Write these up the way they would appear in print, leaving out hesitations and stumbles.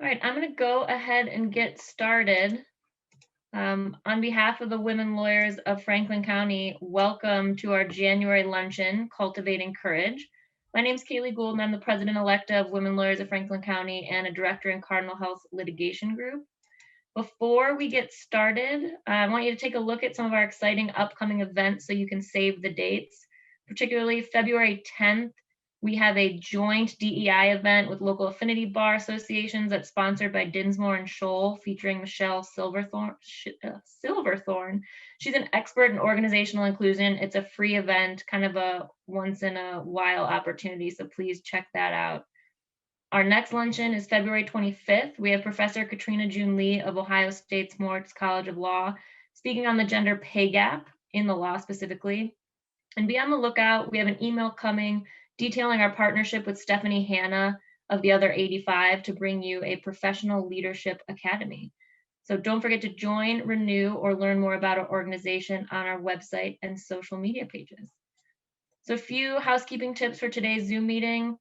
All right, I'm going to go ahead and get started. On behalf of the women lawyers of Franklin County, welcome to our January luncheon, Cultivating Courage. My name is Kaylee Gould, and I'm the president-elect of Women Lawyers of Franklin County and a director in Cardinal Health Litigation Group. Before we get started, I want you to take a look at some of our exciting upcoming events so you can save the dates. Particularly February 10th, we have a joint DEI event with local affinity bar associations that's sponsored by Dinsmore and Scholl, featuring Michelle Silverthorne. She's an expert in organizational inclusion. It's a free event, kind of a once in a while opportunity, so please check that out. Our next luncheon is February 25th. We have Professor Katrina June Lee of Ohio State's Moritz College of Law speaking on the gender pay gap in the law specifically. And be on the lookout. We have an email coming detailing our partnership with Stephanie Hanna of the Other 85 to bring you a professional leadership academy. So don't forget to join, renew, or learn more about our organization on our website and social media pages. So a few housekeeping tips for today's Zoom meeting.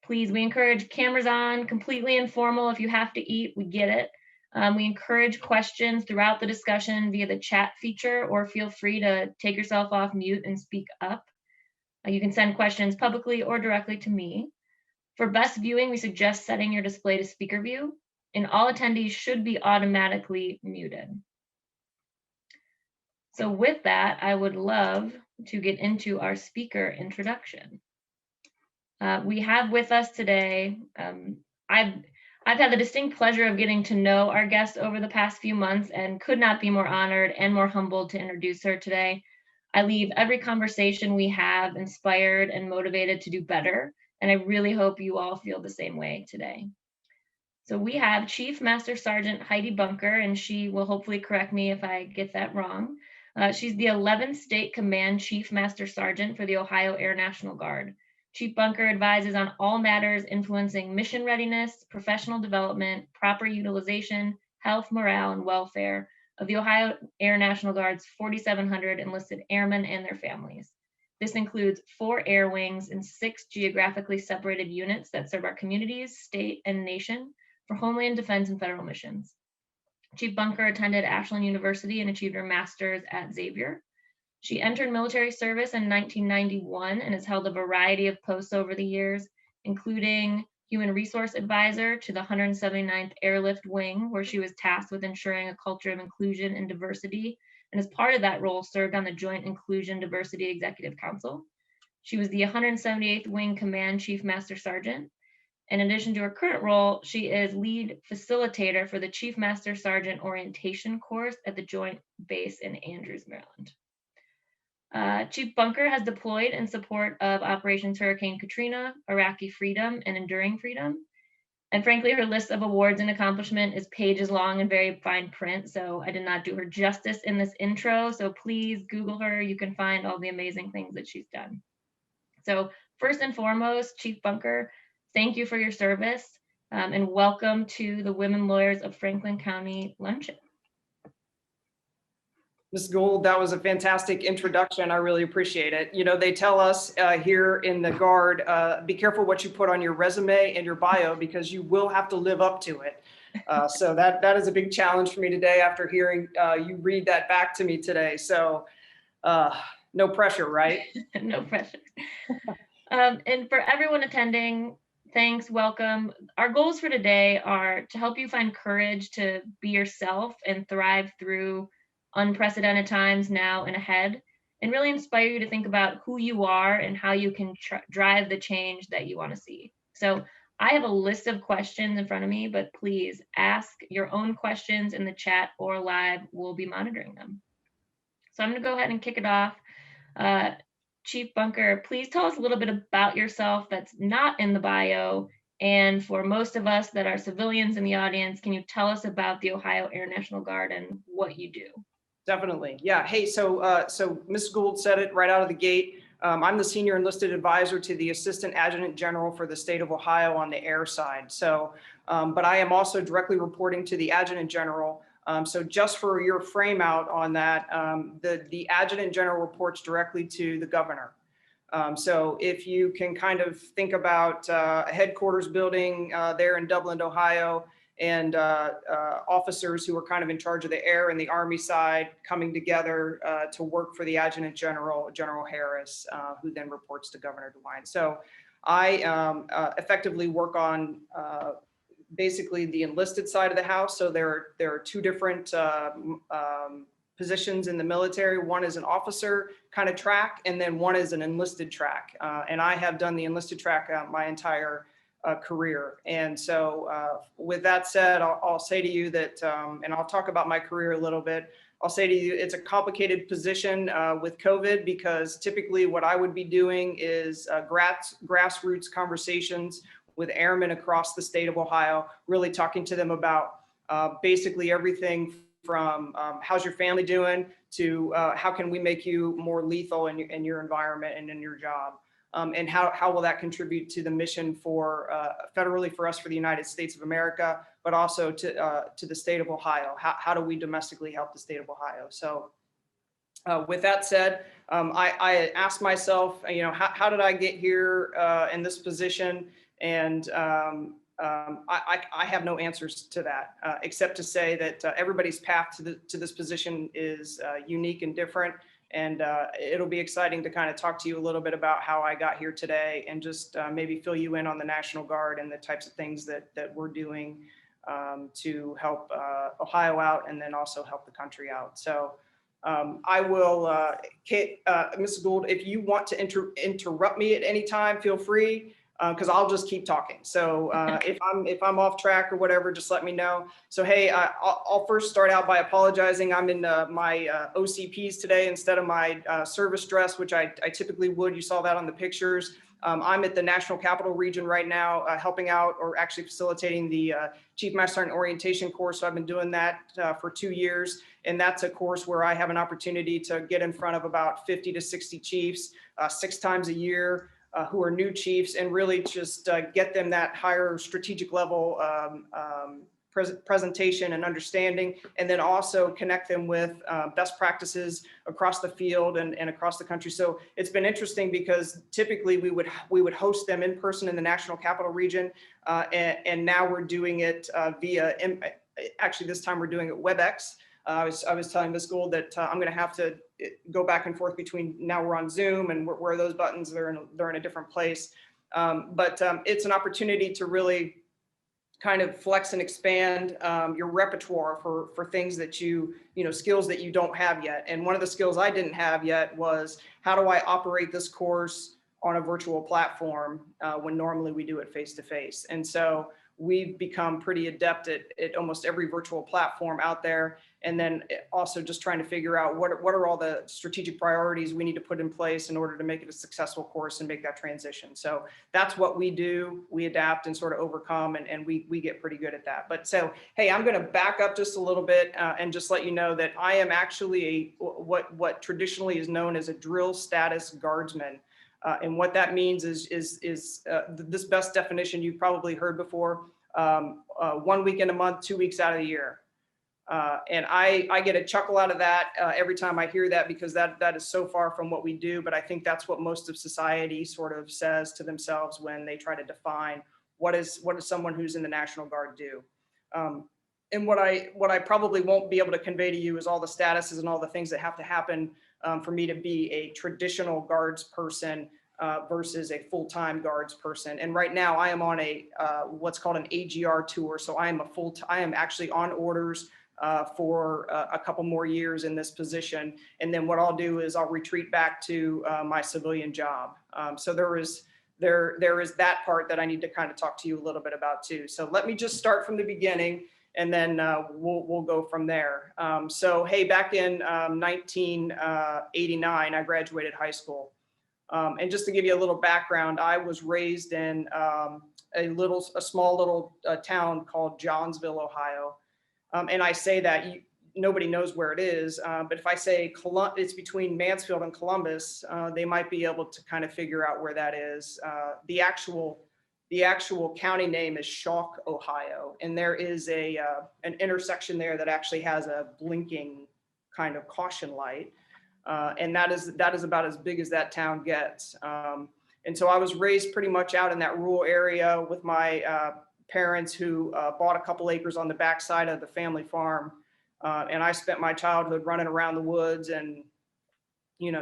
Please, we encourage cameras on, completely informal. If you have to eat, we get it. We encourage questions throughout the discussion via the chat feature, or feel free to take yourself off mute and speak up. You can send questions publicly or directly to me. For best viewing, we suggest setting your display to speaker view, and all attendees should be automatically muted. So with that, I would love to get into our speaker introduction. We have with us today, I've had the distinct pleasure of getting to know our guest over the past few months and could not be more honored and more humbled to introduce her today. I leave every conversation we have inspired and motivated to do better, and I really hope you all feel the same way today. So we have Chief Master Sergeant Heidi Bunker, and she will hopefully correct me if I get that wrong. She's the 11th State Command Chief Master Sergeant for the Ohio Air National Guard. Chief Bunker advises on all matters influencing mission readiness, professional development, proper utilization, health, morale, and welfare of the Ohio Air National Guard's 4,700 enlisted airmen and their families. This includes 4 air wings and 6 geographically separated units that serve our communities, state, and nation for homeland defense and federal missions. Chief Bunker attended Ashland University and achieved her master's at Xavier. She entered military service in 1991 and has held a variety of posts over the years, including Human Resource Advisor to the 179th Airlift Wing, where she was tasked with ensuring a culture of inclusion and diversity, and as part of that role, served on the Joint Inclusion Diversity Executive Council. She was the 178th Wing Command Chief Master Sergeant. In addition to her current role, she is lead facilitator for the Chief Master Sergeant Orientation Course at the Joint Base in Andrews, Maryland. Chief Bunker has deployed in support of Operations Hurricane Katrina, Iraqi Freedom, and Enduring Freedom. And frankly, her list of awards and accomplishment is pages long and very fine print, so I did not do her justice in this intro, so please Google her. You can find all the amazing things that she's done. So first and foremost, Chief Bunker, thank you for your service, and welcome to the Women Lawyers of Franklin County luncheon. Ms. Gould, that was a fantastic introduction. I really appreciate it. You know, they tell us here in the Guard, be careful what you put on your resume and your bio because you will have to live up to it. So that is a big challenge for me today after hearing you read that back to me today. So no pressure, right? No pressure. And for everyone attending, thanks, welcome. Our goals for today are to help you find courage to be yourself and thrive through unprecedented times now and ahead, and really inspire you to think about who you are and how you can drive the change that you want to see. So I have a list of questions in front of me, but please ask your own questions in the chat or live. We'll be monitoring them. So I'm going to go ahead and kick it off. Chief Bunker, please tell us a little bit about yourself that's not in the bio. And for most of us that are civilians in the audience, can you tell us about the Ohio Air National Guard and what you do? Definitely. Yeah. Hey, so Ms. Gould said it right out of the gate. I'm the senior enlisted advisor to the Assistant Adjutant General for the state of Ohio on the air side. So, but I am also directly reporting to the Adjutant General. So just for your frame out on that, the Adjutant General reports directly to the governor. So if you can kind of think about a headquarters building there in Dublin, Ohio, and officers who are kind of in charge of the air and the Army side coming together to work for the Adjutant General, General Harris, who then reports to Governor DeWine. So I effectively work on basically the enlisted side of the house. So there are two different positions in the military. One is an officer kind of track, and then one is an enlisted track. And I have done the enlisted track my entire career. And so with that said, I'll say to you that, and I'll talk about my career a little bit. I'll say to you, it's a complicated position with COVID, because typically what I would be doing is grassroots conversations with airmen across the state of Ohio, really talking to them about basically everything from how's your family doing to how can we make you more lethal in your environment and in your job. And how will that contribute to the mission for federally for us, for the United States of America, but also to the state of Ohio? How do we domestically help the state of Ohio? So with that said, I asked myself, how did I get here in this position? And I have no answers to that, except to say that everybody's path to this position is unique and different. And it'll be exciting to kind of talk to you a little bit about how I got here today, and just maybe fill you in on the National Guard and the types of things that we're doing to help Ohio out, and then also help the country out. So I will, Mrs. Gould, if you want to interrupt me at any time, feel free. Because I'll just keep talking. So if I'm off track or whatever, just let me know. So hey, I'll first start out by apologizing. I'm in my OCPs today instead of my service dress, which I typically would. You saw that on the pictures. I'm at the National Capital Region right now, helping out, or actually facilitating the Chief Master Sergeant Orientation course. So I've been doing that for 2 years. And that's a course where I have an opportunity to get in front of about 50 to 60 chiefs 6 times a year. Who are new chiefs, and really just get them that higher strategic level presentation and understanding, and then also connect them with best practices across the field and across the country. So it's been interesting, because typically we would host them in person in the National Capital Region, and now we're doing it via, actually this time we're doing it WebEx. I was telling Ms. Gould that I'm going to have to go back and forth between, now we're on Zoom, and where those buttons, they're in a different place. But it's an opportunity to really kind of flex and expand your repertoire for things that skills that you don't have yet. And one of the skills I didn't have yet was, how do I operate this course on a virtual platform when normally we do it face to face? And so we've become pretty adept at almost every virtual platform out there. And then also just trying to figure out what are all the strategic priorities we need to put in place in order to make it a successful course and make that transition. So that's what we do. We adapt and sort of overcome, and we get pretty good at that. But so, hey, I'm going to back up just a little bit and just let you know that I am actually what traditionally is known as a drill status guardsman. And what that means is this best definition you've probably heard before: 1 weekend a month, 2 weeks out of the year. And I get a chuckle out of that every time I hear that, because that is so far from what we do. But I think that's what most of society sort of says to themselves when they try to define what does someone who's in the National Guard do. And what I probably won't be able to convey to you is all the statuses and all the things that have to happen for me to be a traditional guards person versus a full-time guards person. And right now I am on a what's called an AGR tour. So I am actually on orders for a couple more years in this position. And then what I'll do is I'll retreat back to my civilian job. So there is that part that I need to kind of talk to you a little bit about too. So let me just start from the beginning, and then we'll go from there. So hey, back in 1989, I graduated high school. And just to give you a little background, I was raised in a small little town called Johnsville, Ohio. And I say that nobody knows where it is, but if I say it's between Mansfield and Columbus, they might be able to kind of figure out where that is. The actual county name is Shauk, Ohio, and there is an intersection there that actually has a blinking kind of caution light. And that is about as big as that town gets. And so I was raised pretty much out in that rural area with my parents who bought a couple acres on the backside of the family farm. And I spent my childhood running around the woods and,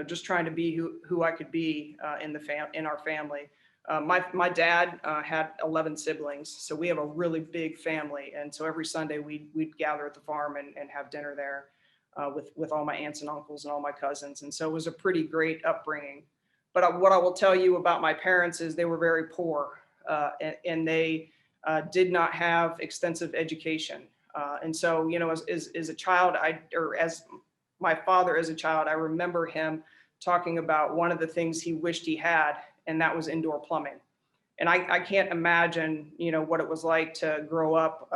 just trying to be who I could be in our family. My dad had 11 siblings, so we have a really big family. And so every Sunday we'd gather at the farm and have dinner there with all my aunts and uncles and all my cousins. And so it was a pretty great upbringing. But what I will tell you about my parents is they were very poor, and they did not have extensive education. And so, as a child, or as my father as a child, I remember him talking about one of the things he wished he had, and that was indoor plumbing. And I can't imagine, what it was like to grow up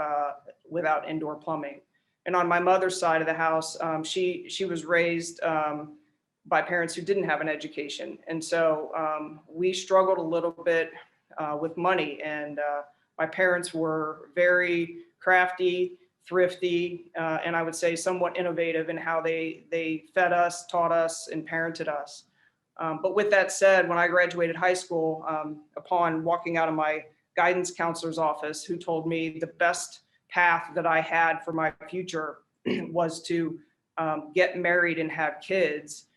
without indoor plumbing. And on my mother's side of the house, she was raised by parents who didn't have an education. And so we struggled a little bit with money. And my parents were very crafty, thrifty, and I would say somewhat innovative in how they fed us, taught us, and parented us. But with that said, when I graduated high school, upon walking out of my guidance counselor's office, who told me the best path that I had for my future was to get married and have kids,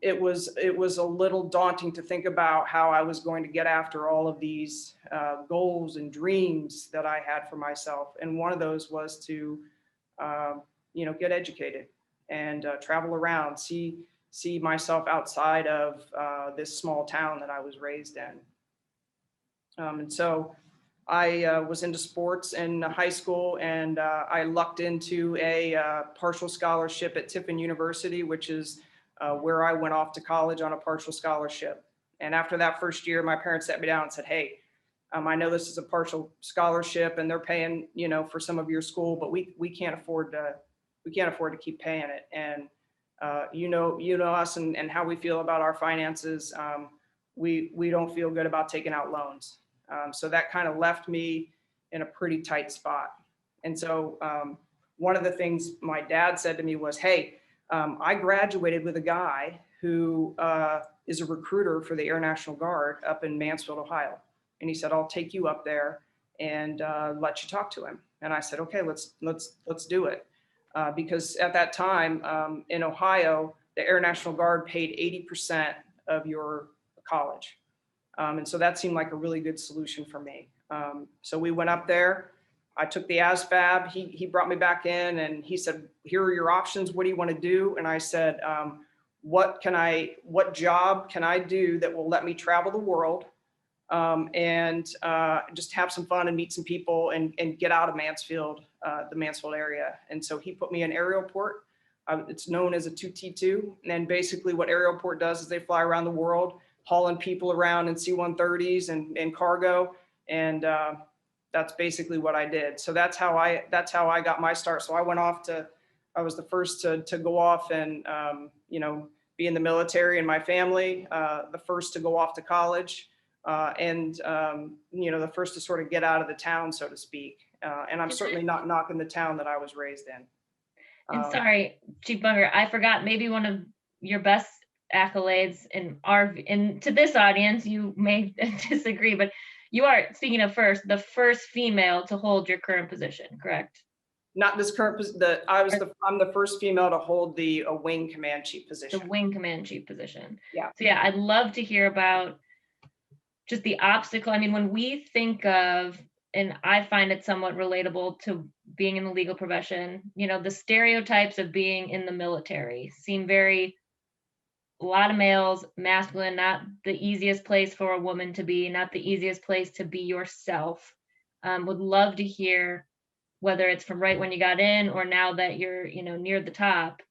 it was a little daunting to think about how I was going to get after all of these goals and dreams that I had for myself. And one of those was to, get educated and travel around, see myself outside of this small town that I was raised in. And so I was into sports in high school, and I lucked into a partial scholarship at Tiffin University, which is where I went off to college on a partial scholarship. And after that first year, my parents sat me down and said, "Hey, I know this is a partial scholarship and they're paying, for some of your school, but we can't afford to keep paying it. And you know us and how we feel about our finances. We don't feel good about taking out loans." So that kind of left me in a pretty tight spot. And so one of the things my dad said to me was, "Hey, I graduated with a guy who is a recruiter for the Air National Guard up in Mansfield, Ohio." And he said, "I'll take you up there and let you talk to him." And I said, "Okay, let's do it." Because at that time in Ohio, the Air National Guard paid 80% of your college. And so that seemed like a really good solution for me. So we went up there. I took the ASVAB. He brought me back in and he said, "Here are your options. What do you want to do?" And I said, what job can I do that will let me travel the world and just have some fun and meet some people and get out of Mansfield, the Mansfield area. And so he put me in Aerialport. It's known as a 2T2. And basically what Aerialport does is they fly around the world, hauling people around in C-130s and cargo. And that's basically what I did. So that's how I got my start. So I was the first to go off and, be in the military in my family, the first to go off to college. And the first to sort of get out of the town, so to speak. And I'm certainly not knocking the town that I was raised in. And sorry, Chief Bunger, I forgot maybe one of your best accolades in to this audience, you may disagree, but you are, speaking of the first female to hold your current position, correct? Not this current position. I'm the first female to hold the wing command chief position. The wing command chief position. Yeah. So yeah, I'd love to hear about just the obstacle. I mean, when we think of, and I find it somewhat relatable to being in the legal profession, the stereotypes of being in the military seem a lot of males, masculine, not the easiest place for a woman to be, not the easiest place to be yourself. Would love to hear, whether it's from right when you got in or now that you're, near the top,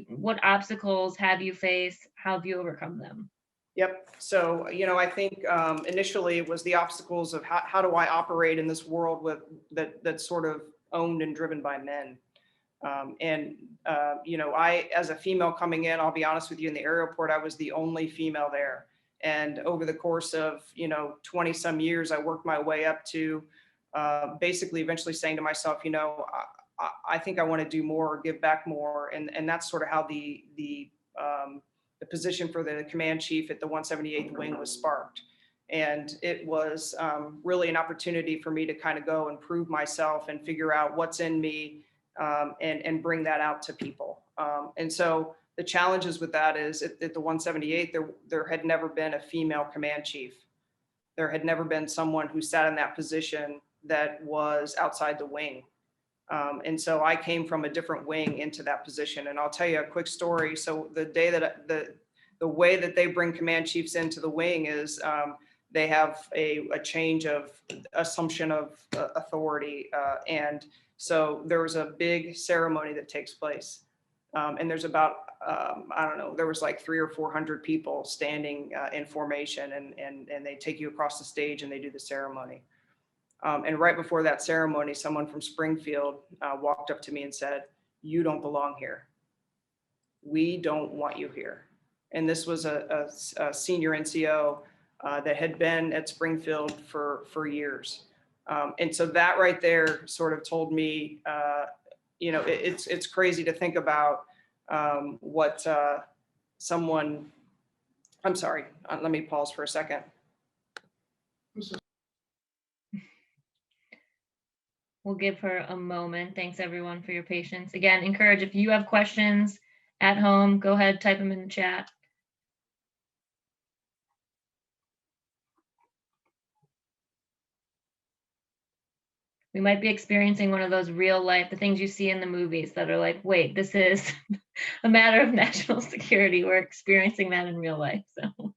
what obstacles have you faced? How have you overcome them? Yep. So, I think initially it was the obstacles of how do I operate in this world that's sort of owned and driven by men. I, as a female coming in, I'll be honest with you, in the Aerialport, I was the only female there. And over the course of, 20 some years, I worked my way up to basically eventually saying to myself, I think I want to do more, give back more. And that's sort of how the position for the command chief at the 178th Wing was sparked. And it was really an opportunity for me to kind of go and prove myself and figure out what's in me, and bring that out to people. And so the challenges with that is at the 178, there had never been a female command chief. There had never been someone who sat in that position that was outside the wing. And so I came from a different wing into that position. And I'll tell you a quick story. So the day that the way that they bring command chiefs into the wing is they have a change of assumption of authority. And so there was a big ceremony that takes place. And there's about, I don't know, there was like 300 or 400 people standing in formation, and they take you across the stage and they do the ceremony. And right before that ceremony, someone from Springfield walked up to me and said, "You don't belong here. We don't want you here." And this was a senior NCO that had been at Springfield for years. And so that right there sort of told me, it's crazy to think about what someone, I'm sorry, let me pause for a second. We'll give her a moment. Thanks everyone for your patience. Again, encourage, if you have questions at home, go ahead, type them in the chat. We might be experiencing one of those real life, the things you see in the movies that are like, wait, this is a matter of national security. We're experiencing that in real life. So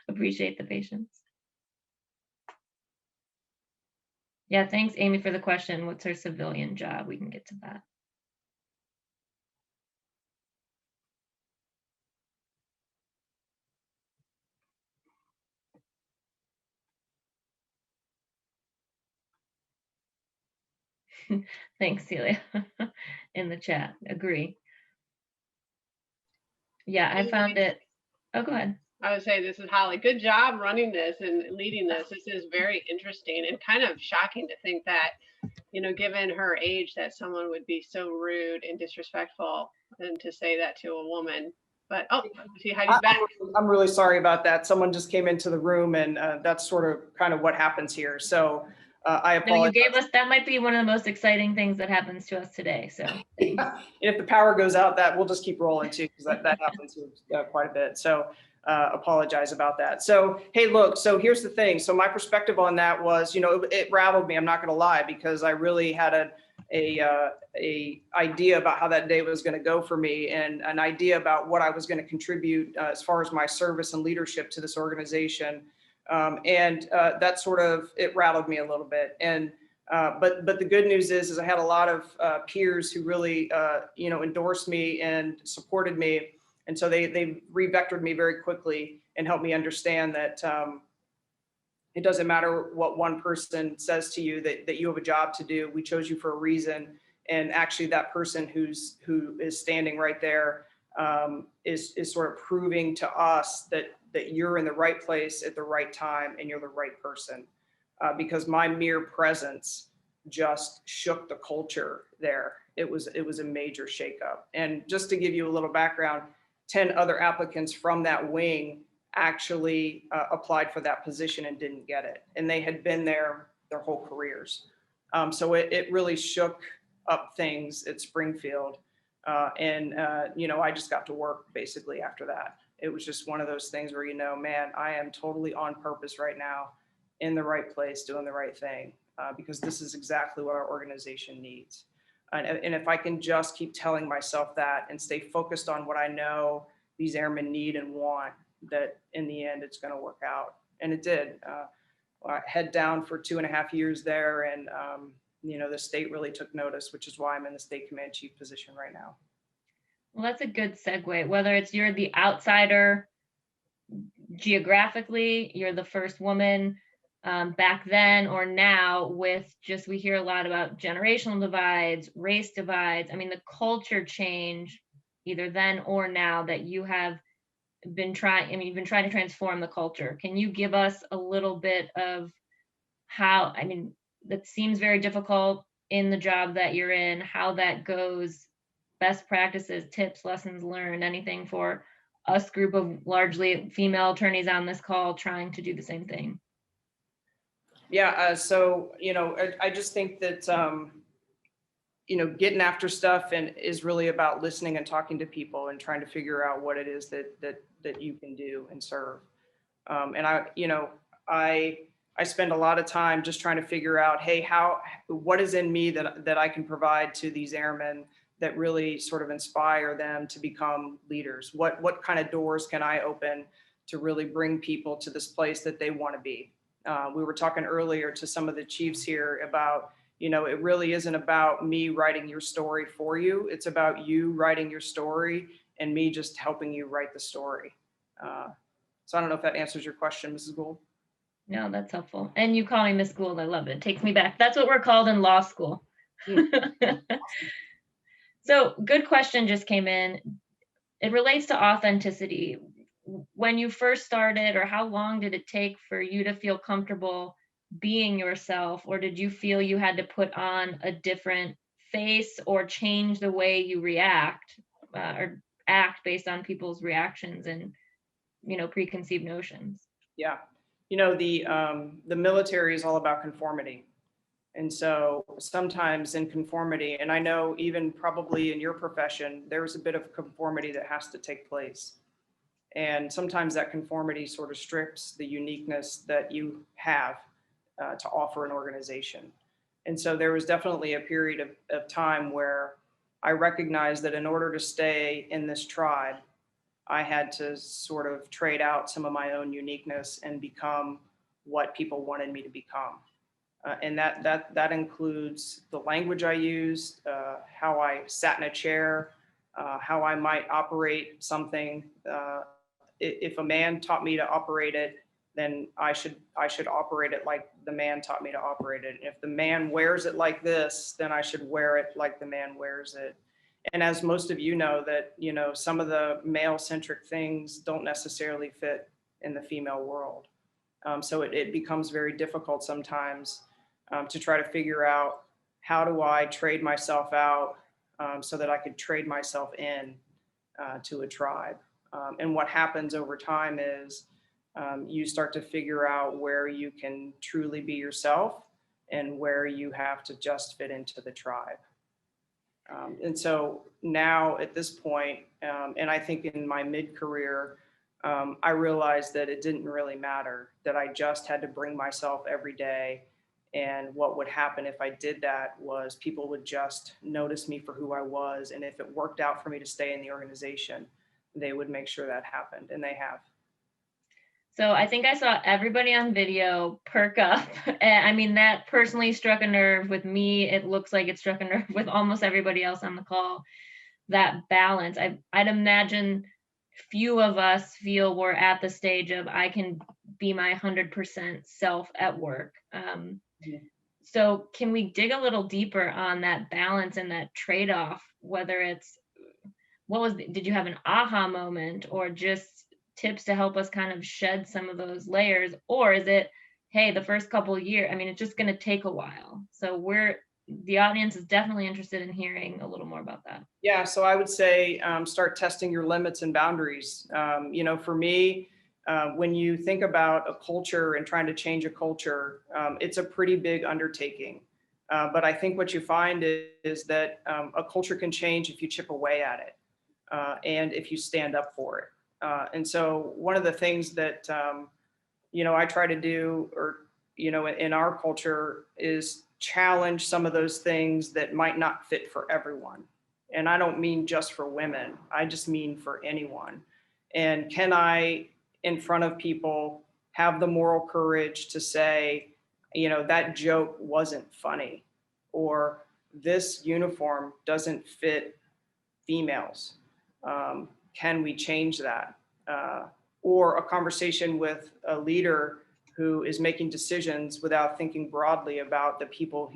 appreciate the patience. Yeah, thanks, Amy, for the question. What's her civilian job? We can get to that. Thanks, Celia, in the chat. Agree. Yeah, I found it. Oh, go ahead. I would say this is Holly. Good job running this and leading this. This is very interesting and kind of shocking to think that, given her age, that someone would be so rude and disrespectful and to say that to a woman. But see, Heidi's back. I'm really sorry about that. Someone just came into the room, and that's sort of kind of what happens here. So I apologize. No, you gave us, that might be one of the most exciting things that happens to us today. So if the power goes out, that we'll just keep rolling too, because that happens quite a bit. So apologize about that. So, hey, look, so here's the thing. So my perspective on that was, it rattled me. I'm not going to lie, because I really had a idea about how that day was going to go for me, and an idea about what I was going to contribute as far as my service and leadership to this organization. And that sort of, it rattled me a little bit. And but the good news is I had a lot of peers who really endorsed me and supported me, and so they revectored me very quickly and helped me understand that it doesn't matter what one person says to you, that you have a job to do. We chose you for a reason, and actually that person who is standing right there is sort of proving to us that you're in the right place at the right time and you're the right person. Because my mere presence just shook the culture there. It was a major shakeup. And just to give you a little background, 10 other applicants from that wing actually applied for that position and didn't get it. And they had been there their whole careers. So it really shook up things at Springfield. I just got to work basically after that. It was just one of those things where, man, I am totally on purpose right now, in the right place, doing the right thing, because this is exactly what our organization needs. And if I can just keep telling myself that and stay focused on what I know these airmen need and want, that in the end, it's going to work out. And it did. I head down for 2.5 years there, and the state really took notice, which is why I'm in the state command chief position right now. Well, that's a good segue. Whether it's you're the outsider geographically, you're the first woman back then or now, with just, we hear a lot about generational divides, race divides. I mean, the culture change either then or now that you have been trying, you've been trying to transform the culture. Can you give us a little bit of how, that seems very difficult in the job that you're in, how that goes, best practices, tips, lessons learned, anything for us group of largely female attorneys on this call trying to do the same thing? Yeah, so, I just think that, getting after stuff and is really about listening and talking to people and trying to figure out what it is that you can do and serve. And I spend a lot of time just trying to figure out, hey, what is in me that I can provide to these airmen that really sort of inspire them to become leaders? What kind of doors can I open to really bring people to this place that they want to be? We were talking earlier to some of the chiefs here about, it really isn't about me writing your story for you. It's about you writing your story and me just helping you write the story. So I don't know if that answers your question, Mrs. Gould. No, that's helpful. And you call me Miss Gould. I love it. It takes me back. That's what we're called in law school. So good question just came in. It relates to authenticity. When you first started, or how long did it take for you to feel comfortable being yourself? Or did you feel you had to put on a different face or change the way you react or act based on people's reactions and, preconceived notions? Yeah. The military is all about conformity. And so sometimes in conformity, and I know even probably in your profession, there's a bit of conformity that has to take place. And sometimes that conformity sort of strips the uniqueness that you have to offer an organization. And so there was definitely a period of time where I recognized that in order to stay in this tribe, I had to sort of trade out some of my own uniqueness and become what people wanted me to become. And that includes the language I used, how I sat in a chair, how I might operate something. If a man taught me to operate it, then I should operate it like the man taught me to operate it. And if the man wears it like this, then I should wear it like the man wears it. And as most of you know, that some of the male-centric things don't necessarily fit in the female world. So it becomes very difficult sometimes to try to figure out, how do I trade myself out so that I could trade myself in to a tribe. And what happens over time is you start to figure out where you can truly be yourself and where you have to just fit into the tribe. And so now at this point, and I think in my mid-career, I realized that it didn't really matter, that I just had to bring myself every day. And what would happen if I did that was people would just notice me for who I was. And if it worked out for me to stay in the organization, they would make sure that happened, and they have. So I think I saw everybody on video perk up. And I mean, that personally struck a nerve with me. It looks like it struck a nerve with almost everybody else on the call. That balance. I'd imagine few of us feel we're at the stage of I can be my 100% self at work. So can we dig a little deeper on that balance and that trade-off, whether it's, did you have an aha moment or just tips to help us kind of shed some of those layers? Or is it, hey, the first couple of years, I mean, it's just going to take a while. So the audience is definitely interested in hearing a little more about that. Yeah, so I would say start testing your limits and boundaries. For me, when you think about a culture and trying to change a culture, it's a pretty big undertaking. But I think what you find is that a culture can change if you chip away at it and if you stand up for it. And so one of the things that, I try to do, or, in our culture, is challenge some of those things that might not fit for everyone. And I don't mean just for women. I just mean for anyone. And can I, in front of people, have the moral courage to say, that joke wasn't funny, or this uniform doesn't fit females. Can we change that? Or a conversation with a leader who is making decisions without thinking broadly about the people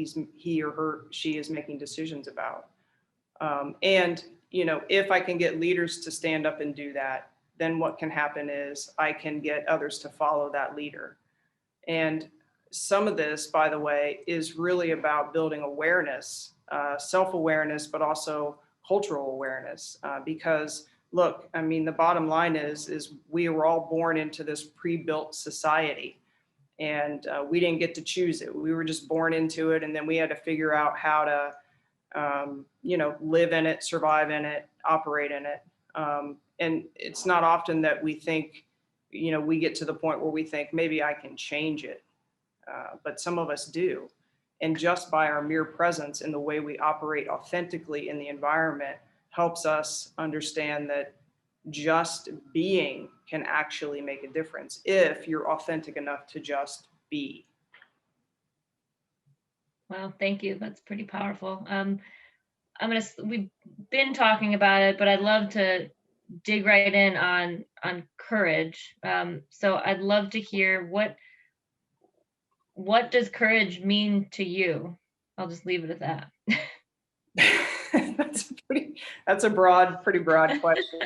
she is making decisions about. And if I can get leaders to stand up and do that, then what can happen is I can get others to follow that leader. And some of this, by the way, is really about building awareness, self-awareness, but also cultural awareness, because look, I mean, the bottom line is we were all born into this pre-built society, and we didn't get to choose it. We were just born into it, and then we had to figure out how to, live in it, survive in it, operate in it. And it's not often that we think, we get to the point where we think maybe I can change it, but some of us do. And just by our mere presence in the way we operate authentically in the environment helps us understand that just being can actually make a difference if you're authentic enough to just be. Well, thank you. That's pretty powerful. We've been talking about it, but I'd love to dig right in on courage. So I'd love to hear what does courage mean to you? I'll just leave it at that. That's a pretty broad question.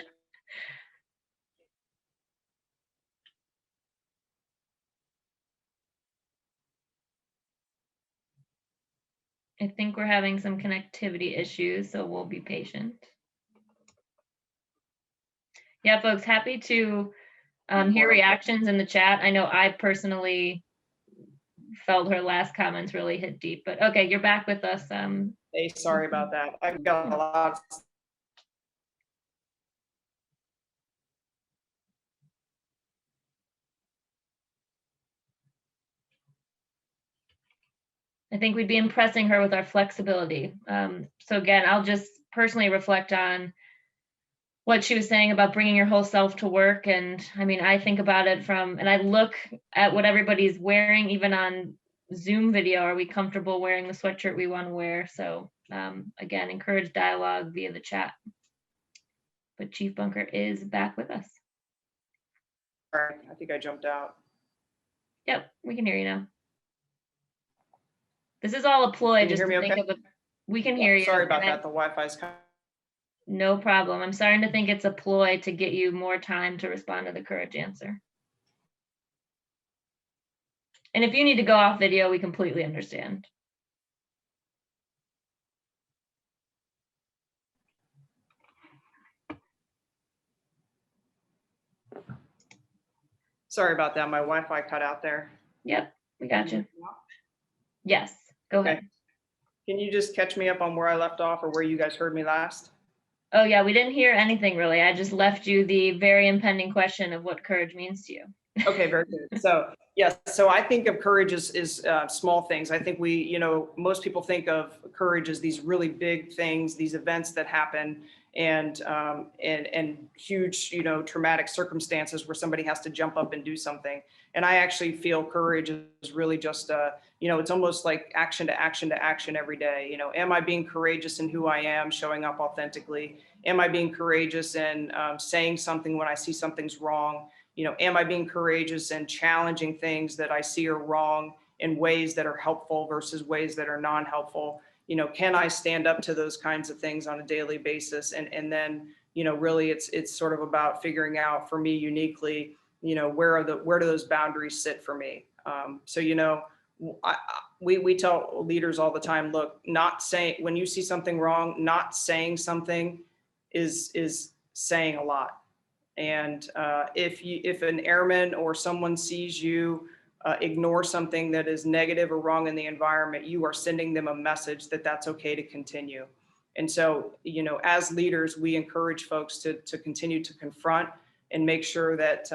I think we're having some connectivity issues, so we'll be patient. Yeah, folks, happy to hear reactions in the chat. I know I personally felt her last comments really hit deep, but okay, you're back with us. Hey, sorry about that. I've got a lot. I think we'd be impressing her with our flexibility. So again, I'll just personally reflect on what she was saying about bringing your whole self to work. And I mean, I think about it and I look at what everybody's wearing, even on Zoom video. Are we comfortable wearing the sweatshirt we want to wear? So again, encourage dialogue via the chat. But Chief Bunker is back with us. All right, I think I jumped out. Yep, we can hear you now. This is all a ploy. Can you just hear me to think okay? of we can hear you. Sorry about that. The Wi-Fi's kind of... No problem. I'm starting to think it's a ploy to get you more time to respond to the courage answer. And if you need to go off video, we completely understand. Sorry about that. My Wi-Fi cut out there. Yep, we got you. Yes, go ahead. Can you just catch me up on where I left off or where you guys heard me last? Oh yeah, we didn't hear anything really. I just left you the very impending question of what courage means to you. Okay, very good. So yes, so I think of courage as small things. I think most people think of courage as these really big things, these events that happen, and huge, traumatic circumstances where somebody has to jump up and do something. And I actually feel courage is really just it's almost like action to action to action every day. Am I being courageous in who I am, showing up authentically? Am I being courageous in saying something when I see something's wrong? Am I being courageous and challenging things that I see are wrong in ways that are helpful versus ways that are non-helpful? Can I stand up to those kinds of things on a daily basis? And then, really it's sort of about figuring out for me uniquely, where do those boundaries sit for me? We tell leaders all the time, look, when you see something wrong, not saying something is saying a lot. And if an airman or someone sees you ignore something that is negative or wrong in the environment, you are sending them a message that that's okay to continue. And so, as leaders, we encourage folks to continue to confront and make sure that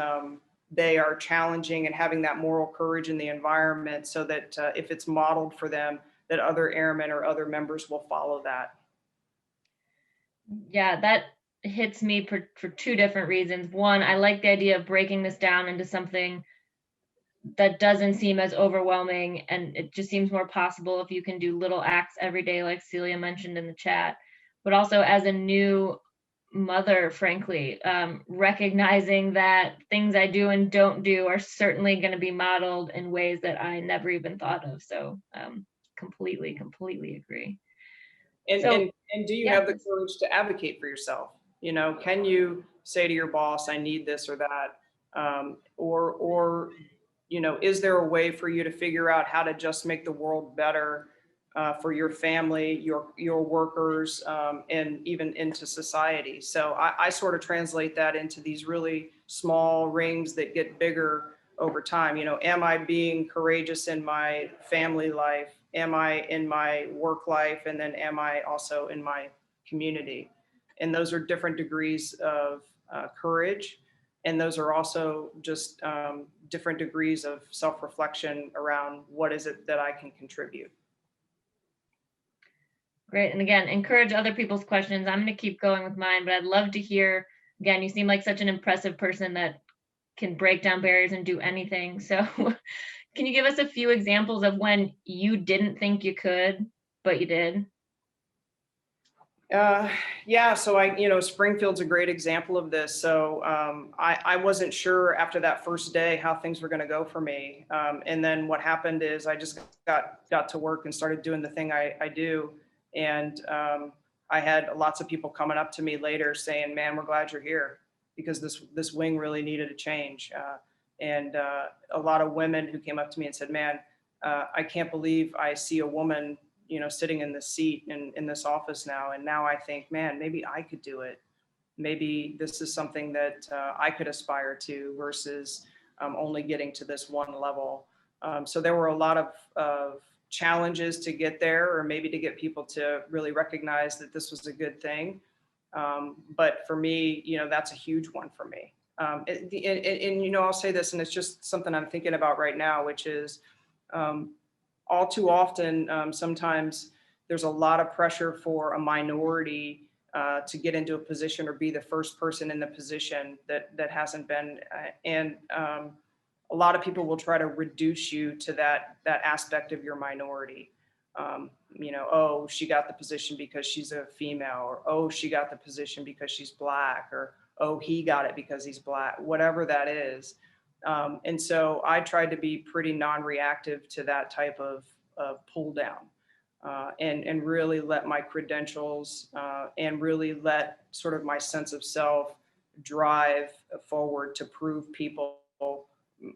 they are challenging and having that moral courage in the environment so that if it's modeled for them, that other airmen or other members will follow that. Yeah, that hits me for two different reasons. One, I like the idea of breaking this down into something that doesn't seem as overwhelming, and it just seems more possible if you can do little acts every day, like Celia mentioned in the chat. But also as a new mother, frankly, recognizing that things I do and don't do are certainly going to be modeled in ways that I never even thought of. So completely agree. And do you have the courage to advocate for yourself? Can you say to your boss, I need this or that? Or is there a way for you to figure out how to just make the world better for your family, your workers, and even into society. So I sort of translate that into these really small rings that get bigger over time. You know, am I being courageous in my family life? Am I in my work life? And then am I also in my community? And those are different degrees of courage. And those are also just different degrees of self-reflection around what is it that I can contribute. Great. And again, encourage other people's questions. I'm going to keep going with mine, but I'd love to hear, again, you seem like such an impressive person that can break down barriers and do anything. So can you give us a few examples of when you didn't think you could, but you did? Yeah, so Springfield's a great example of this. So I wasn't sure after that first day how things were going to go for me. And then what happened is I just got to work and started doing the thing I do. And I had lots of people coming up to me later saying, "Man, we're glad you're here because this wing really needed a change." And a lot of women who came up to me and said, "Man, I can't believe I see a woman, sitting in this seat in this office now. And now I think, man, maybe I could do it. Maybe this is something that I could aspire to versus only getting to this one level." So there were a lot of challenges to get there, or maybe to get people to really recognize that this was a good thing. But for me, that's a huge one for me. And I'll say this, and it's just something I'm thinking about right now, which is all too often, sometimes there's a lot of pressure for a minority to get into a position or be the first person in the position that hasn't been. And a lot of people will try to reduce you to that aspect of your minority. Oh, she got the position because she's a female, or oh, she got the position because she's Black, or oh, he got it because he's Black, whatever that is. And so I tried to be pretty non-reactive to that type of pull down, and really let my credentials and really let sort of my sense of self drive forward to prove people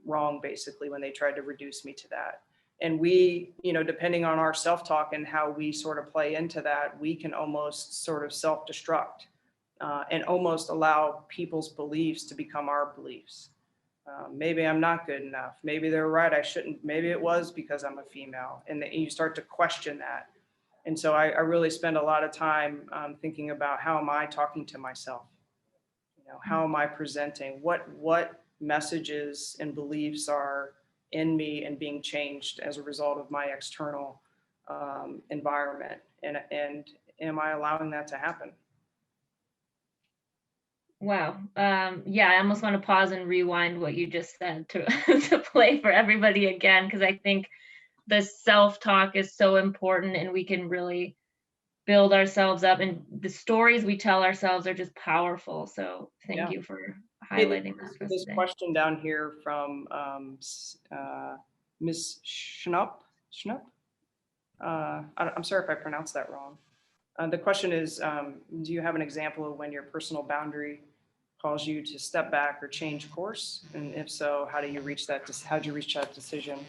wrong, basically, when they tried to reduce me to that. And we, depending on our self-talk and how we sort of play into that, we can almost sort of self-destruct and almost allow people's beliefs to become our beliefs. Maybe I'm not good enough. Maybe they're right. I shouldn't. Maybe it was because I'm a female. And then you start to question that. And so I really spend a lot of time thinking about, how am I talking to myself? How am I presenting? What messages and beliefs are in me and being changed as a result of my external environment? And am I allowing that to happen? Wow. Yeah, I almost want to pause and rewind what you just said to to play for everybody again, because I think the self-talk is so important, and we can really build ourselves up, and the stories we tell ourselves are just powerful. So thank you for highlighting that for us this today. question down here from Ms. Schnupp. I'm sorry if I pronounced that wrong. The question is, do you have an example of when your personal boundary calls you to step back or change course? And if so, how do you reach that? How do you reach that decision?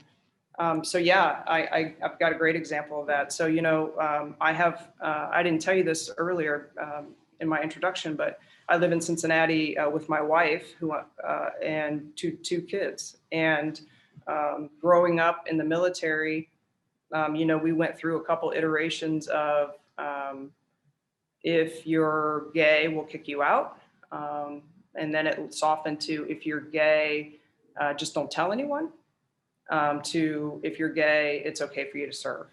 So yeah, I've got a great example of that. So, I didn't tell you this earlier in my introduction, but I live in Cincinnati with my wife and two kids. And growing up in the military, we went through a couple iterations of if you're gay, we'll kick you out. And then it softened to, if you're gay, just don't tell anyone. To, if you're gay, it's okay for you to serve.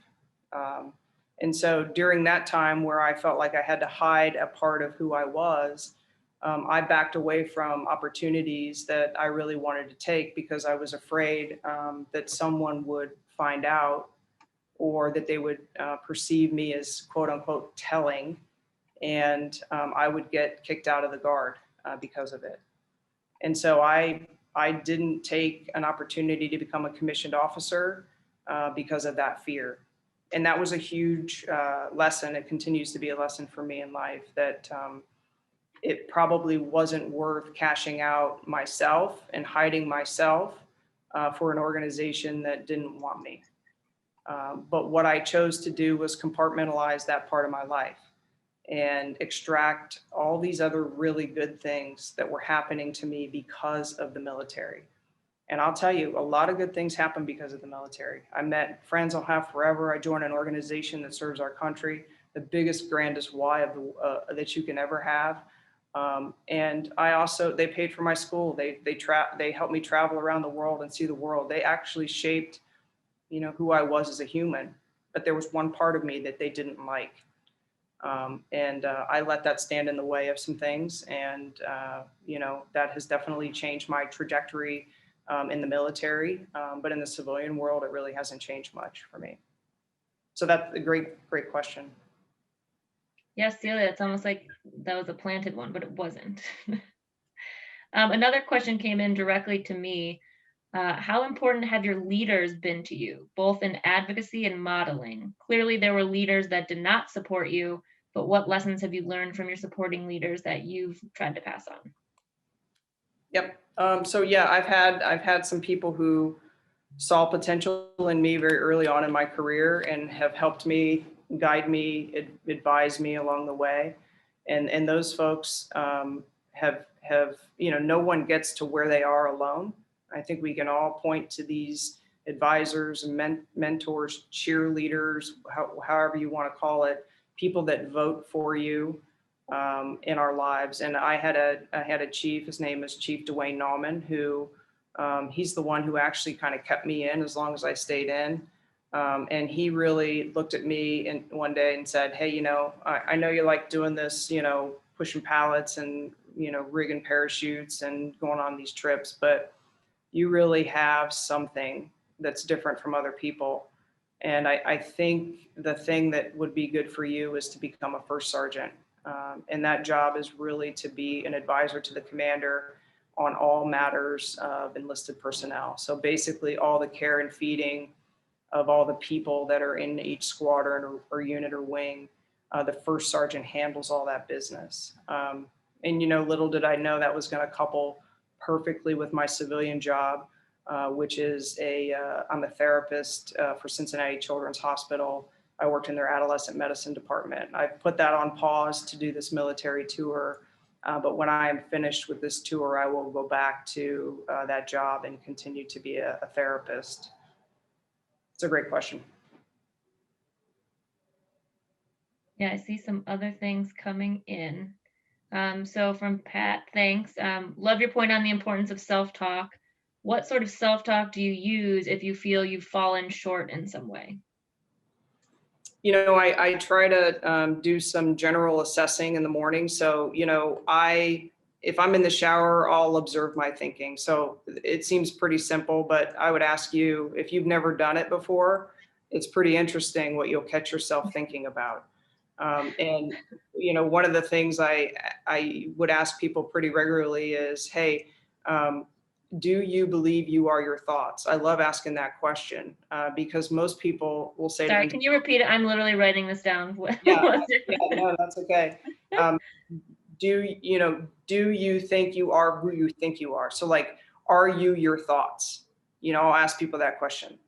And so during that time where I felt like I had to hide a part of who I was, I backed away from opportunities that I really wanted to take because I was afraid that someone would find out, or that they would perceive me as quote unquote telling, and I would get kicked out of the Guard because of it. And so I didn't take an opportunity to become a commissioned officer because of that fear. And that was a huge lesson. It continues to be a lesson for me in life, that it probably wasn't worth cashing out myself and hiding myself for an organization that didn't want me. But what I chose to do was compartmentalize that part of my life and extract all these other really good things that were happening to me because of the military. And I'll tell you, a lot of good things happen because of the military. I met friends I'll have forever. I joined an organization that serves our country, the biggest, grandest why of that you can ever have. And I also, they paid for my school. They helped me travel around the world and see the world. They actually shaped, who I was as a human. But there was one part of me that they didn't like. And I let that stand in the way of some things. And, that has definitely changed my trajectory in the military. But in the civilian world, it really hasn't changed much for me. So that's a great, great question. Yes, Celia, it's almost like that was a planted one, but it wasn't. Another question came in directly to me. How important have your leaders been to you, both in advocacy and modeling? Clearly, there were leaders that did not support you, but what lessons have you learned from your supporting leaders that you've tried to pass on? Yep. So yeah, I've had some people who saw potential in me very early on in my career and have helped me, guide me, advise me along the way. And those folks have no one gets to where they are alone. I think we can all point to these advisors and mentors, cheerleaders, however you want to call it, people that vote for you in our lives. And I had a chief, his name is Chief Dwayne Nauman, who he's the one who actually kind of kept me in as long as I stayed in. And he really looked at me one day and said, hey, I know you like doing this, pushing pallets and, rigging parachutes and going on these trips, but you really have something that's different from other people. And I think the thing that would be good for you is to become a first sergeant. And that job is really to be an advisor to the commander on all matters of enlisted personnel. So basically all the care and feeding of all the people that are in each squadron or unit or wing, the first sergeant handles all that business. And little did I know that was going to couple perfectly with my civilian job, which is I'm a therapist for Cincinnati Children's Hospital. I worked in their adolescent medicine department. I've put that on pause to do this military tour. But when I am finished with this tour, I will go back to that job and continue to be a therapist. It's a great question. Yeah, I see some other things coming in. So from Pat, thanks. Love your point on the importance of self-talk. What sort of self-talk do you use if you feel you've fallen short in some way? I try to do some general assessing in the morning. So, if I'm in the shower, I'll observe my thinking. So it seems pretty simple, but I would ask you, if you've never done it before, it's pretty interesting what you'll catch yourself thinking about. And one of the things I would ask people pretty regularly is, hey, do you believe you are your thoughts? I love asking that question because most people will say, sorry, can you repeat it? I'm literally writing this down. Yeah, no, that's okay. Do you think you are who you think you are? So like, are you your thoughts? I'll ask people that question.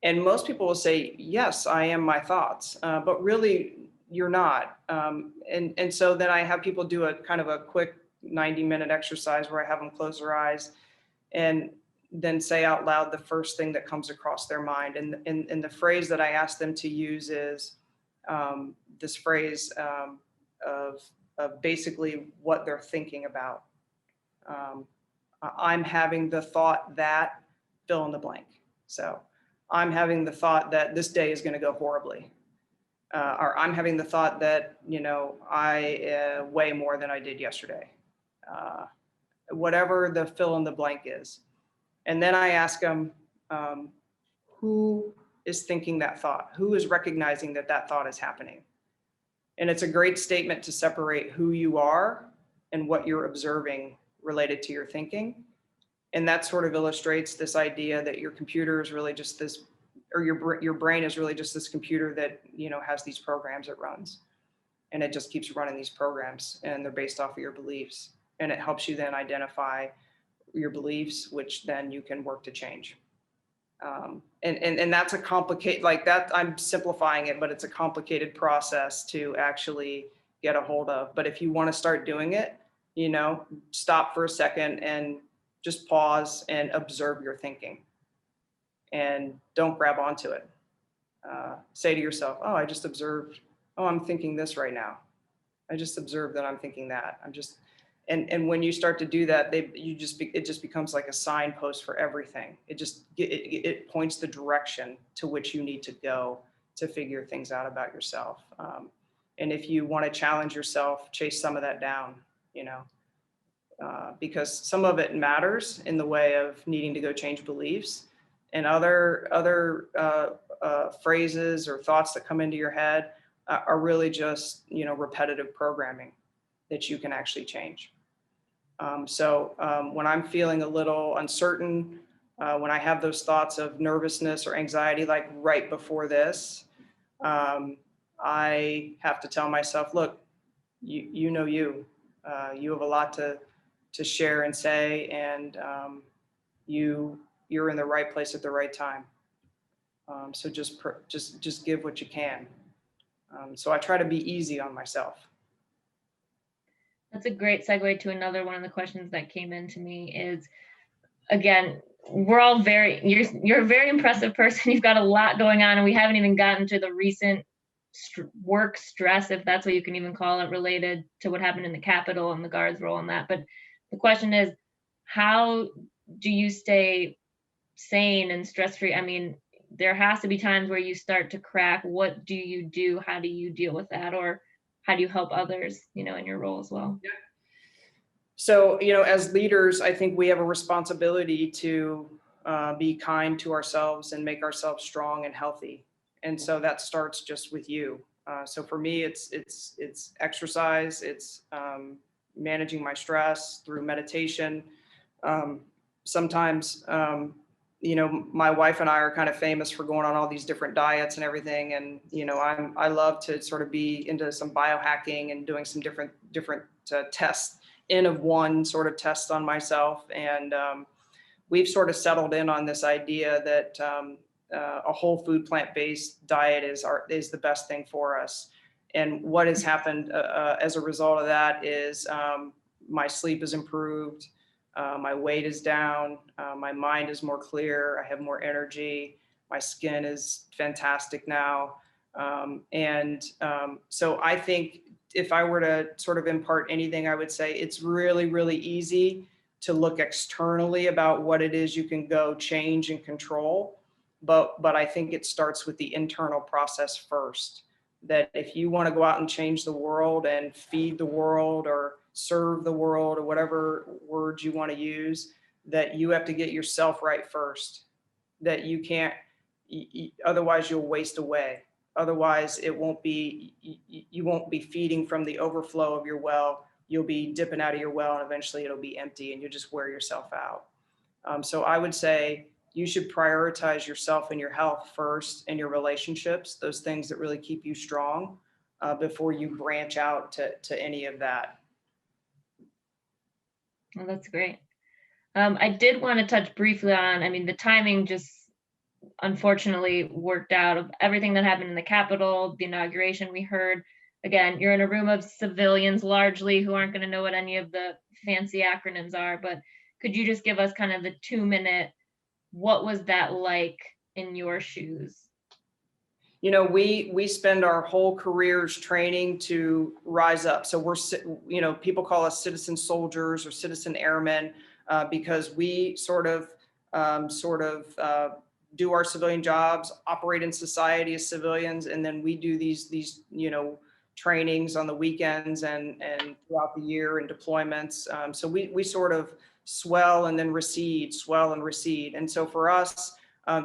And most people will say, yes, I am my thoughts, but really you're not. And so then I have people do a kind of a quick 90-minute exercise where I have them close their eyes and then say out loud the first thing that comes across their mind. And the phrase that I ask them to use is this phrase of basically what they're thinking about. I'm having the thought that fill in the blank. So I'm having the thought that this day is going to go horribly. Or I'm having the thought that, I weigh more than I did yesterday. Whatever the fill in the blank is. And then I ask them, who is thinking that thought? Who is recognizing that that thought is happening? And it's a great statement to separate who you are and what you're observing related to your thinking. And that sort of illustrates this idea that your computer is really just this, or your brain is really just this computer that, has these programs it runs. And it just keeps running these programs and they're based off of your beliefs. And it helps you then identify your beliefs, which then you can work to change. And that's a complicated, like that, I'm simplifying it, but it's a complicated process to actually get a hold of. But if you want to start doing it, you know, stop for a second and just pause and observe your thinking, and don't grab onto it. Say to yourself, oh, I just observed, oh, I'm thinking this right now. I just observed that I'm thinking that. And when you start to do that, it just becomes like a signpost for everything. It points the direction to which you need to go to figure things out about yourself. And if you want to challenge yourself, chase some of that down, you know, because some of it matters in the way of needing to go change beliefs, and other phrases or thoughts that come into your head are really just, you know, repetitive programming that you can actually change. So when I'm feeling a little uncertain, when I have those thoughts of nervousness or anxiety, like right before this, I have to tell myself, look, you know, you have a lot to share and say, and you're in the right place at the right time. So just give what you can. So I try to be easy on myself. That's a great segue to another one of the questions that came in to me is, again, we're all you're a very impressive person. You've got a lot going on, and we haven't even gotten to the recent work stress, if that's what you can even call it, related to what happened in the Capitol and the Guards' role in that. But the question is, how do you stay sane and stress-free? I mean, there has to be times where you start to crack. What do you do? How do you deal with that? Or how do you help others, you know, in your role as well? Yeah. So, you know, as leaders, I think we have a responsibility to be kind to ourselves and make ourselves strong and healthy. And so that starts just with you. So for me, it's exercise, it's managing my stress through meditation. Sometimes, you know, my wife and I are kind of famous for going on all these different diets and everything. And, you know, I love to sort of be into some biohacking and doing some different tests, N of 1 sort of tests on myself. And we've sort of settled in on this idea that a whole food, plant-based diet is the best thing for us. And what has happened as a result of that is my sleep has improved. My weight is down. My mind is more clear. I have more energy. My skin is fantastic now. So I think if I were to sort of impart anything, I would say it's really, really easy to look externally about what it is you can go change and control. But I think it starts with the internal process first. That if you want to go out and change the world and feed the world or serve the world or whatever words you want to use, that you have to get yourself right first. That you can't, otherwise you'll waste away. Otherwise you won't be feeding from the overflow of your well. You'll be dipping out of your well, and eventually it'll be empty and you'll just wear yourself out. So I would say you should prioritize yourself and your health first, and your relationships, those things that really keep you strong, before you branch out to any of that. Well, that's great. I did want to touch briefly on, I mean, the timing just unfortunately worked out of everything that happened in the Capitol, the inauguration we heard. Again, you're in a room of civilians largely who aren't going to know what any of the fancy acronyms are, but could you just give us kind of the 2-minute, what was that like in your shoes? You know, we spend our whole careers training to rise up. So we're, you know, people call us citizen soldiers or citizen airmen, because we sort of do our civilian jobs, operate in society as civilians, and then we do these you know, trainings on the weekends and throughout the year and deployments. So we sort of swell and then recede, swell and recede. And so for us,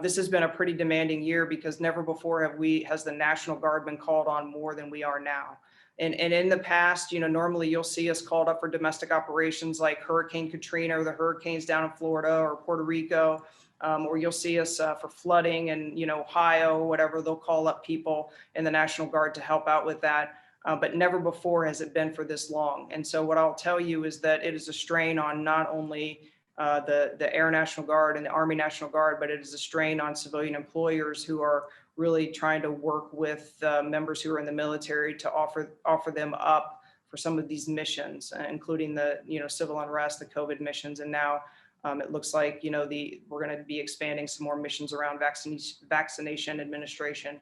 this has been a pretty demanding year, because never before has the National Guard been called on more than we are now. And in the past, you know, normally you'll see us called up for domestic operations like Hurricane Katrina or the hurricanes down in Florida or Puerto Rico, or you'll see us for flooding and, you know, Ohio, whatever, they'll call up people in the National Guard to help out with that. But never before has it been for this long. And so what I'll tell you is that it is a strain on not only the Air National Guard and the Army National Guard, but it is a strain on civilian employers who are really trying to work with members who are in the military to offer them up for some of these missions, including the civil unrest, the COVID missions, and now it looks like we're going to be expanding some more missions around vaccination administration,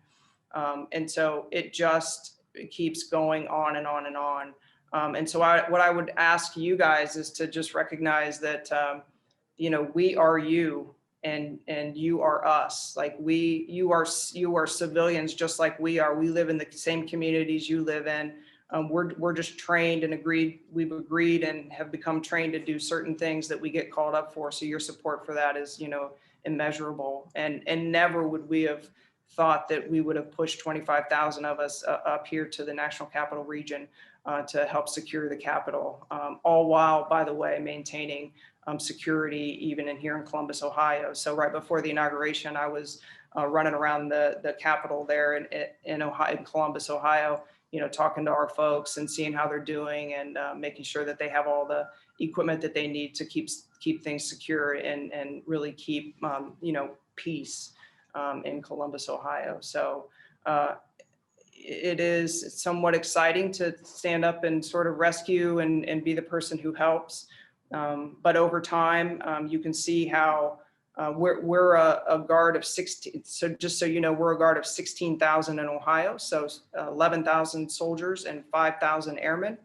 and so it just keeps going on and on and on. And so what I would ask you guys is to just recognize that, we are you and you are us. Like you are civilians just like we are. We live in the same communities you live in. We're just trained and we've agreed and have become trained to do certain things that we get called up for. So your support for that is, immeasurable. And never would we have thought that we would have pushed 25,000 of us up here to the National Capital Region to help secure the Capitol, all while, by the way, maintaining security even in here in Columbus, Ohio. So right before the inauguration, I was running around the Capitol there in Columbus, Ohio, talking to our folks and seeing how they're doing and making sure that they have all the equipment that they need to keep things secure and really keep, peace in Columbus, Ohio. So it is somewhat exciting to stand up and sort of rescue and be the person who helps. But over time, you can see how we're a guard of 16. So just so you know, we're a guard of 16,000 in Ohio. So 11,000 soldiers and 5,000 airmen.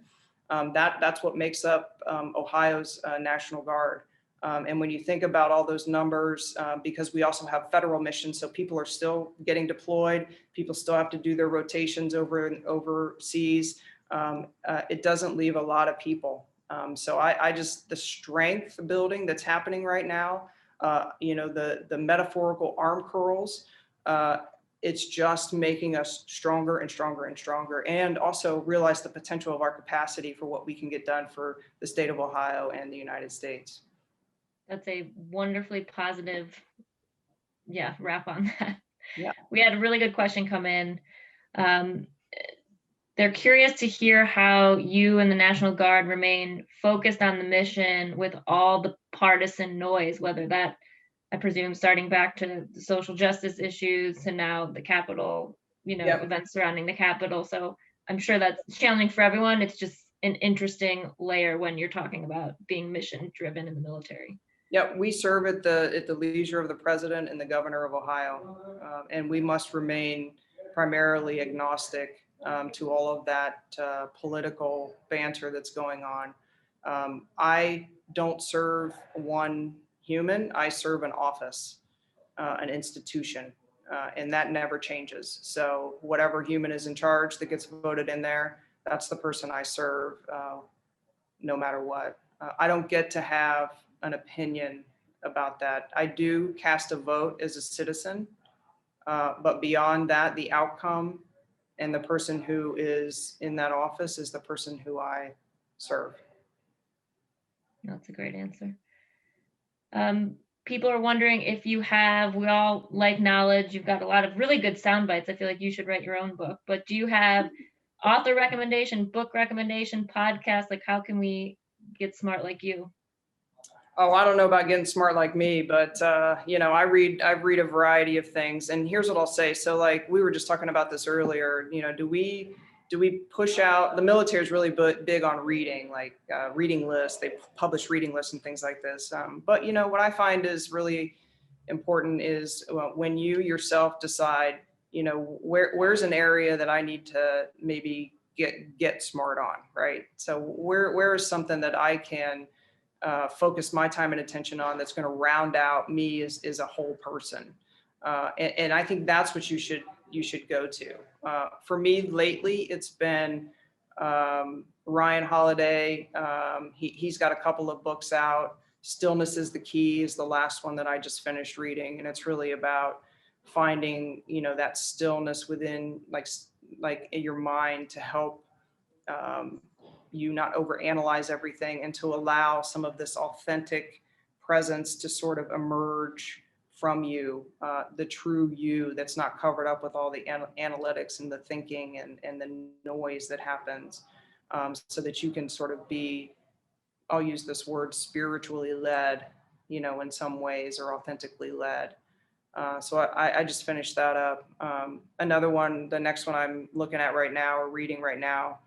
That's what makes up Ohio's National Guard. And when you think about all those numbers, because we also have federal missions, so people are still getting deployed, people still have to do their rotations overseas. It doesn't leave a lot of people. So I just, the strength building that's happening right now, the metaphorical arm curls, it's just making us stronger and stronger and stronger, and also realize the potential of our capacity for what we can get done for the state of Ohio and the United States. That's a wonderfully positive, wrap on that. Yeah. We had a really good question come in. They're curious to hear how you and the National Guard remain focused on the mission with all the partisan noise, whether that, I presume, starting back to the social justice issues to now the Capitol, events surrounding the Capitol. So I'm sure that's challenging for everyone. It's just an interesting layer when you're talking about being mission driven in the military. Yeah, we serve at the leisure of the president and the governor of Ohio, and we must remain primarily agnostic to all of that political banter that's going on. I don't serve one human, I serve an office, an institution, and that never changes. So whatever human is in charge that gets voted in there, that's the person I serve, no matter what. I don't get to have an opinion about that. I do cast a vote as a citizen, but beyond that, the outcome and the person who is in that office is the person who I serve. That's a great answer. People are wondering if we all like knowledge. You've got a lot of really good sound bites. I feel like you should write your own book, but do you have author recommendation, book recommendation, podcast? Like, how can we get smart like you? Oh, I don't know about getting smart like me, but I read a variety of things, and here's what I'll say. So like we were just talking about this earlier, do we push out, the military is really big on reading, like reading lists, they publish reading lists and things like this. But what I find is really important is when you yourself decide, where's an area that I need to maybe get smart on, right? So where is something that I can focus my time and attention on that's going to round out me as a whole person. And I think that's what you should go to. For me lately, it's been Ryan Holiday. He's got a couple of books out. Stillness is the Key is the last one that I just finished reading. And it's really about finding, that stillness within like in your mind to help you not overanalyze everything and to allow some of this authentic presence to sort of emerge from you, the true you that's not covered up with all the analytics and the thinking and the noise that happens, so that you can sort of be I'll use this word, spiritually led, you know, in some ways, or authentically led. So I just finished that up. Another one, the next one I'm looking at right now or reading right now,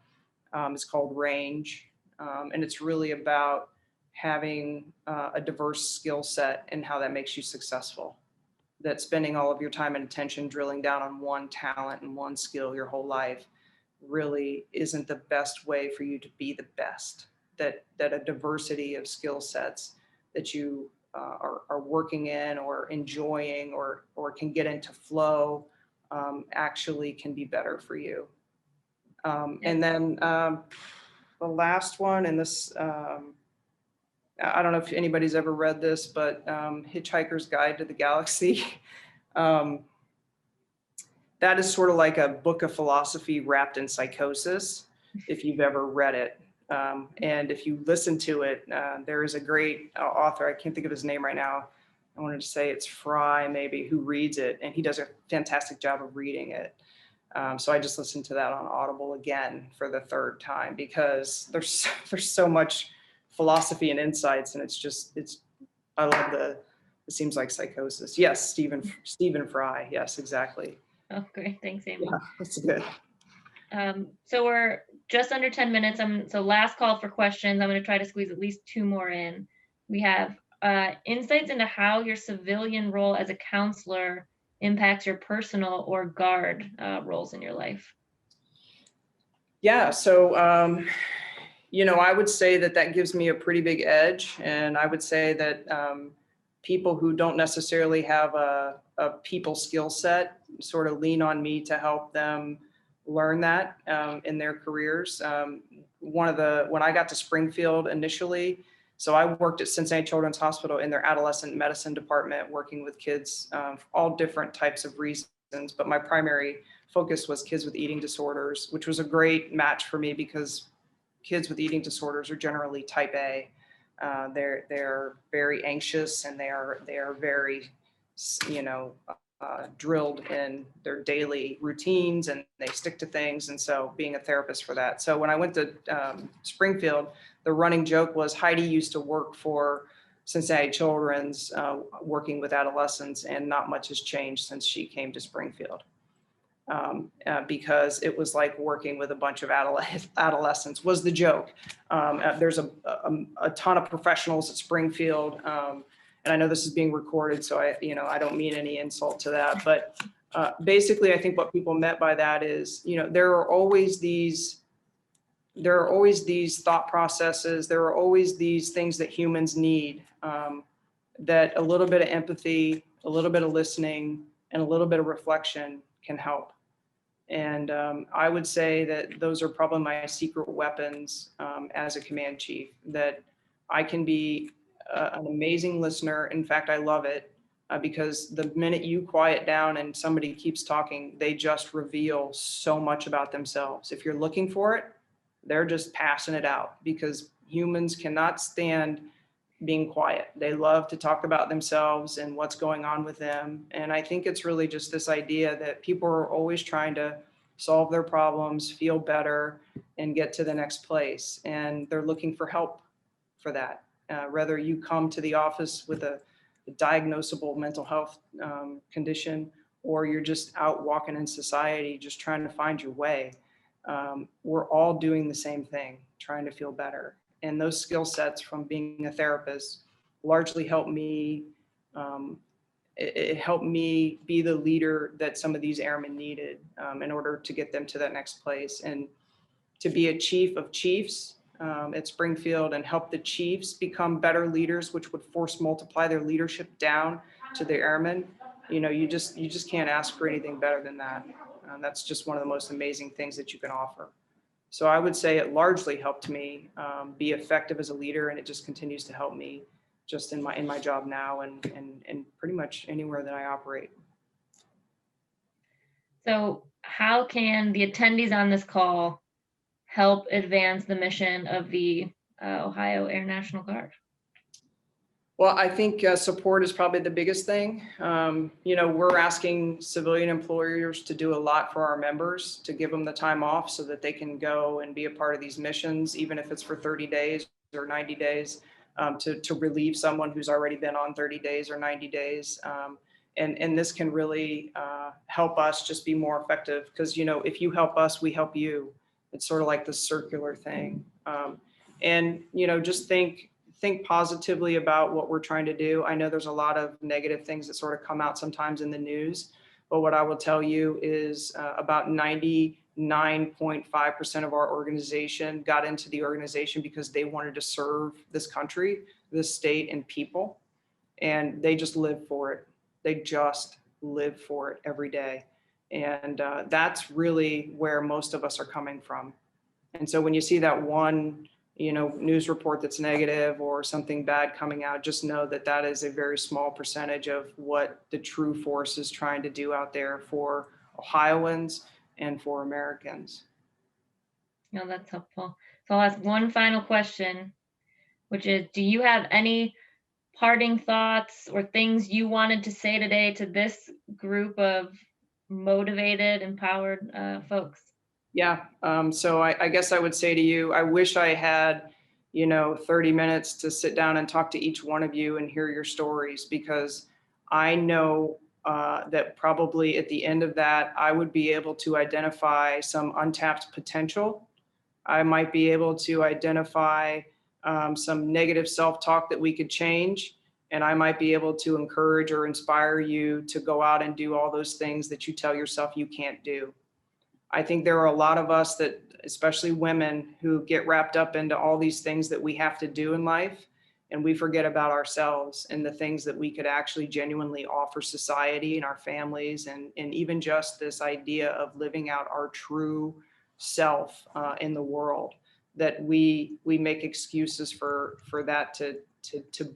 is called Range. And it's really about having a diverse skill set and how that makes you successful. That spending all of your time and attention drilling down on one talent and one skill your whole life really isn't the best way for you to be the best. That a diversity of skill sets that you are working in or enjoying or can get into flow actually can be better for you. And then the last one, and this, I don't know if anybody's ever read this, but Hitchhiker's Guide to the Galaxy. um, that is sort of like a book of philosophy wrapped in psychosis, if you've ever read it. And if you listen to it, there is a great author, I can't think of his name right now. I wanted to say it's Fry, maybe, who reads it, and he does a fantastic job of reading it. So I just listened to that on Audible again for the third time because there's so much philosophy and insights, and I love it seems like psychosis. Yes, Stephen Fry. Yes, exactly. Oh, great. Thanks, Amy. Yeah, that's good. So we're just under 10 minutes. So last call for questions. I'm going to try to squeeze at least 2 more in. We have insights into how your civilian role as a counselor impacts your personal or guard roles in your life. Yeah, so you know, I would say that gives me a pretty big edge, and I would say that people who don't necessarily have a people skill set sort of lean on me to help them learn that in their careers. When I got to Springfield initially, so I worked at Cincinnati Children's Hospital in their adolescent medicine department, working with kids all different types of reasons, but my primary focus was kids with eating disorders, which was a great match for me because kids with eating disorders are generally type A. They're very anxious, and they are very, you know, drilled in their daily routines, and they stick to things. And so being a therapist for that. So when I went to Springfield, the running joke was Heidi used to work for Cincinnati Children's, working with adolescents, and not much has changed since she came to Springfield. Because it was like working with a bunch of adolescents was the joke. There's a ton of professionals at Springfield, and I know this is being recorded, so I don't mean any insult to that, but basically I think what people meant by that is, you know, there are always these thought processes, there are always these things that humans need, that a little bit of empathy, a little bit of listening, and a little bit of reflection can help. And I would say that those are probably my secret weapons as a command chief, that I can be an amazing listener. In fact, I love it because the minute you quiet down and somebody keeps talking, they just reveal so much about themselves. If you're looking for it, they're just passing it out, because humans cannot stand being quiet. They love to talk about themselves and what's going on with them. And I think it's really just this idea that people are always trying to solve their problems, feel better, and get to the next place. And they're looking for help for that. Whether you come to the office with a diagnosable mental health condition, or you're just out walking in society, just trying to find your way. We're all doing the same thing, trying to feel better. And those skill sets from being a therapist largely helped me. It helped me be the leader that some of these airmen needed in order to get them to that next place. And to be a chief of chiefs at Springfield and help the chiefs become better leaders, which would force multiply their leadership down to the airmen. You know, you just can't ask for anything better than that. That's just one of the most amazing things that you can offer. So I would say it largely helped me be effective as a leader, and it just continues to help me just in my job now and pretty much anywhere that I operate. So how can the attendees on this call help advance the mission of the Ohio Air National Guard? Well, I think support is probably the biggest thing. You know, we're asking civilian employers to do a lot for our members, to give them the time off so that they can go and be a part of these missions, even if it's for 30 days or 90 days to relieve someone who's already been on 30 days or 90 days. And this can really help us just be more effective because, you know, if you help us, we help you. It's sort of like this circular thing. And, you know, just think positively about what we're trying to do. I know there's a lot of negative things that sort of come out sometimes in the news, but what I will tell you is about 99.5% of our organization got into the organization because they wanted to serve this country, this state, and people. And they just live for it. They just live for it every day. And that's really where most of us are coming from. And so when you see that one, you know, news report that's negative or something bad coming out, just know that that is a very small percentage of what the true force is trying to do out there for Ohioans and for Americans. No, that's helpful. So I'll ask one final question, which is, do you have any parting thoughts or things you wanted to say today to this group of motivated, empowered folks? Yeah. So I guess I would say to you, I wish I had, you know, 30 minutes to sit down and talk to each one of you and hear your stories, because I know that probably at the end of that, I would be able to identify some untapped potential. I might be able to identify some negative self-talk that we could change. And I might be able to encourage or inspire you to go out and do all those things that you tell yourself you can't do. I think there are a lot of us that, especially women, who get wrapped up into all these things that we have to do in life, and we forget about ourselves and the things that we could actually genuinely offer society and our families, and even just this idea of living out our true self in the world, that we make excuses for that to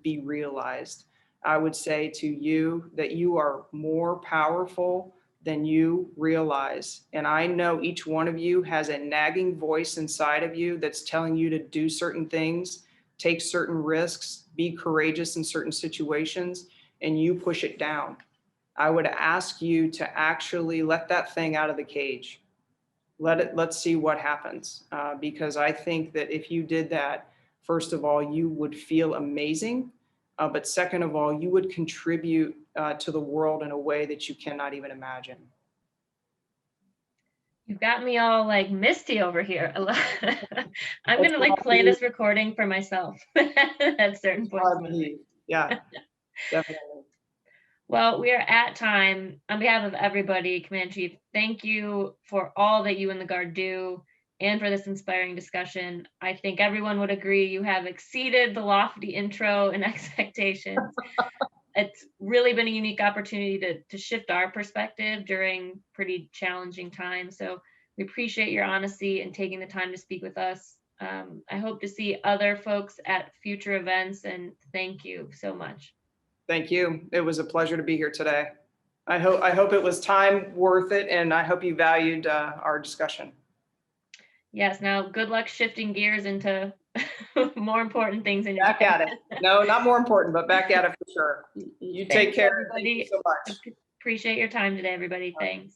be realized. I would say to you that you are more powerful than you realize. And I know each one of you has a nagging voice inside of you that's telling you to do certain things, take certain risks, be courageous in certain situations, and you push it down. I would ask you to actually let that thing out of the cage. Let's see what happens. Because I think that if you did that, first of all, you would feel amazing. But second of all, you would contribute to the world in a way that you cannot even imagine. You've got me all like misty over here. I'm gonna like play this recording for myself at certain points. Yeah, definitely. Well, we are at time. On behalf of everybody, Command Chief, thank you for all that you and the Guard do and for this inspiring discussion. I think everyone would agree you have exceeded the lofty intro and expectations. It's really been a unique opportunity to shift our perspective during pretty challenging times. So we appreciate your honesty and taking the time to speak with us. I hope to see other folks at future events, and thank you so much. Thank you. It was a pleasure to be here today. I hope it was time worth it, and I hope you valued our discussion. Yes. Now, good luck shifting gears into more important things in your back at it. No, not more important, but back at it for sure. You take care. Everybody. Thank you so much. Appreciate your time today, everybody. Thanks.